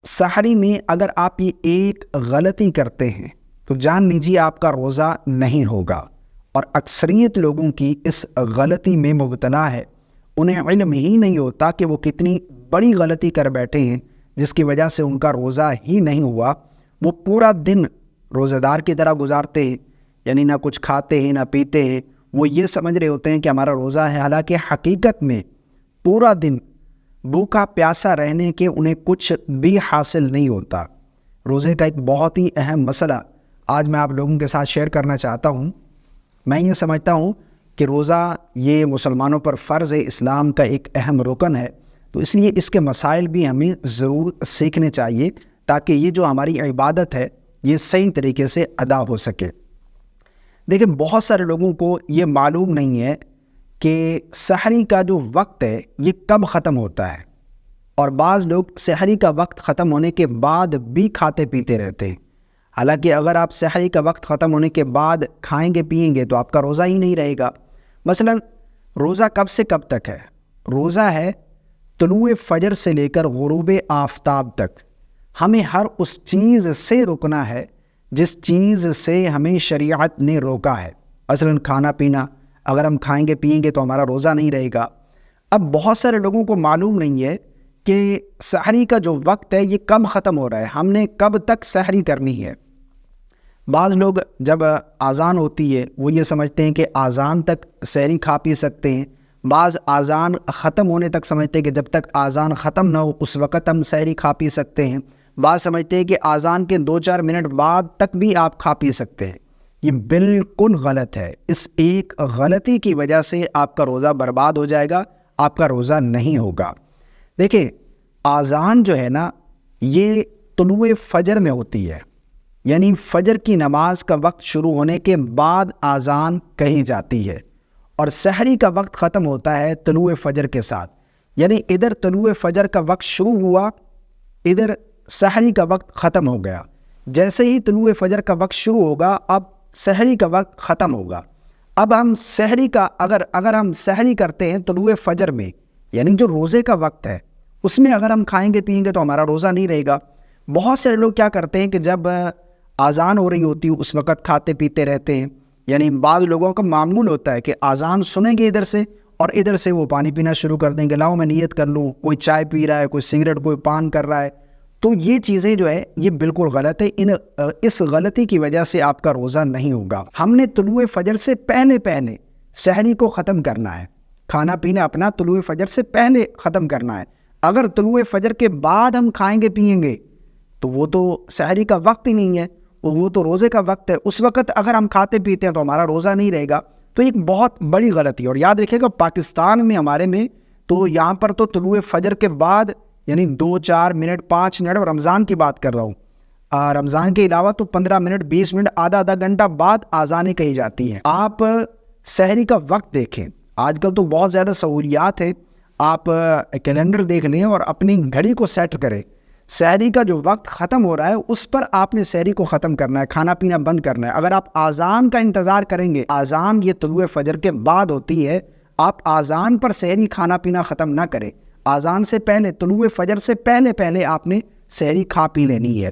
سحری میں اگر آپ یہ ایک غلطی کرتے ہیں تو جان لیجیے آپ کا روزہ نہیں ہوگا، اور اکثریت لوگوں کی اس غلطی میں مبتلا ہے۔ انہیں علم ہی نہیں ہوتا کہ وہ کتنی بڑی غلطی کر بیٹھے ہیں جس کی وجہ سے ان کا روزہ ہی نہیں ہوا۔ وہ پورا دن روزہ دار کی طرح گزارتے ہیں، یعنی نہ کچھ کھاتے ہیں نہ پیتے ہیں۔ وہ یہ سمجھ رہے ہوتے ہیں کہ ہمارا روزہ ہے، حالانکہ حقیقت میں پورا دن بھوکا پیاسا رہنے کے انہیں کچھ بھی حاصل نہیں ہوتا۔ روزے کا ایک بہت ہی اہم مسئلہ آج میں آپ لوگوں کے ساتھ شیئر کرنا چاہتا ہوں۔ میں یہ سمجھتا ہوں کہ روزہ یہ مسلمانوں پر فرض ہے، اسلام کا ایک اہم رکن ہے، تو اس لیے اس کے مسائل بھی ہمیں ضرور سیکھنے چاہیے تاکہ یہ جو ہماری عبادت ہے یہ صحیح طریقے سے ادا ہو سکے۔ دیکھیں، بہت سارے لوگوں کو یہ معلوم نہیں ہے کہ سحری کا جو وقت ہے یہ کب ختم ہوتا ہے، اور بعض لوگ سحری کا وقت ختم ہونے کے بعد بھی کھاتے پیتے رہتے ہیں۔ حالانکہ اگر آپ سحری کا وقت ختم ہونے کے بعد کھائیں گے پیئیں گے تو آپ کا روزہ ہی نہیں رہے گا۔ مثلا روزہ کب سے کب تک ہے؟ روزہ ہے طلوع فجر سے لے کر غروب آفتاب تک۔ ہمیں ہر اس چیز سے رکنا ہے جس چیز سے ہمیں شریعت نے روکا ہے۔ مثلا کھانا پینا، اگر ہم کھائیں گے پیئیں گے تو ہمارا روزہ نہیں رہے گا۔ اب بہت سارے لوگوں کو معلوم نہیں ہے کہ سحری کا جو وقت ہے یہ کب ختم ہو رہا ہے، ہم نے کب تک سحری کرنی ہے۔ بعض لوگ جب اذان ہوتی ہے وہ یہ سمجھتے ہیں کہ اذان تک سحری کھا پی سکتے ہیں، بعض اذان ختم ہونے تک سمجھتے ہیں کہ جب تک اذان ختم نہ ہو اس وقت ہم سحری کھا پی سکتے ہیں، بعض سمجھتے ہیں کہ اذان کے 2-4 منٹ بعد تک بھی آپ کھا پی سکتے ہیں۔ یہ بالکل غلط ہے۔ اس ایک غلطی کی وجہ سے آپ کا روزہ برباد ہو جائے گا، آپ کا روزہ نہیں ہوگا۔ دیکھیں، اذان جو ہے نا یہ طلوع فجر میں ہوتی ہے، یعنی فجر کی نماز کا وقت شروع ہونے کے بعد اذان کہی جاتی ہے، اور سحری کا وقت ختم ہوتا ہے طلوع فجر کے ساتھ۔ یعنی ادھر طلوع فجر کا وقت شروع ہوا، ادھر سحری کا وقت ختم ہو گیا۔ جیسے ہی طلوع فجر کا وقت شروع ہوگا اب سحری کا وقت ختم ہوگا۔ اب ہم سحری کا اگر ہم سحری کرتے ہیں طلوع فجر میں، یعنی جو روزے کا وقت ہے اس میں اگر ہم کھائیں گے پیئیں گے تو ہمارا روزہ نہیں رہے گا۔ بہت سے لوگ کیا کرتے ہیں کہ جب اذان ہو رہی ہوتی ہے اس وقت کھاتے پیتے رہتے ہیں۔ یعنی بعض لوگوں کا معمول ہوتا ہے کہ اذان سنیں گے ادھر سے اور ادھر سے وہ پانی پینا شروع کر دیں گے، لاؤ میں نیت کر لوں۔ کوئی چائے پی رہا ہے، کوئی سگریٹ، کوئی پان کر رہا ہے۔ تو یہ چیزیں جو ہے یہ بالکل غلط ہے۔ اس غلطی کی وجہ سے آپ کا روزہ نہیں ہوگا۔ ہم نے طلوع فجر سے پہلے سحری کو ختم کرنا ہے، کھانا پینا اپنا طلوع فجر سے پہلے ختم کرنا ہے۔ اگر طلوع فجر کے بعد ہم کھائیں گے پیئیں گے تو وہ تو سحری کا وقت ہی نہیں ہے، وہ تو روزے کا وقت ہے۔ اس وقت اگر ہم کھاتے پیتے ہیں تو ہمارا روزہ نہیں رہے گا۔ تو ایک بہت بڑی غلطی ہے، اور یاد رکھیے گا پاکستان میں ہمارے میں تو یہاں پر تو طلوع فجر کے بعد یعنی 2-4 منٹ 5 منٹ، اور رمضان کی بات کر رہا ہوں، رمضان کے علاوہ تو 15 منٹ 20 منٹ آدھا گھنٹہ بعد اذانیں کہی جاتی ہیں۔ آپ سحری کا وقت دیکھیں، آج کل تو بہت زیادہ سہولیات ہے، آپ کیلنڈر دیکھ لیں اور اپنی گھڑی کو سیٹ کریں۔ سحری کا جو وقت ختم ہو رہا ہے اس پر آپ نے سحری کو ختم کرنا ہے، کھانا پینا بند کرنا ہے۔ اگر آپ اذان کا انتظار کریں گے، اذان یہ طلوع فجر کے بعد ہوتی ہے، آپ اذان پر سحری کھانا پینا ختم نہ کریں۔ اذان سے پہلے، طلوع فجر سے پہلے آپ نے سحری کھا پی لینی ہے۔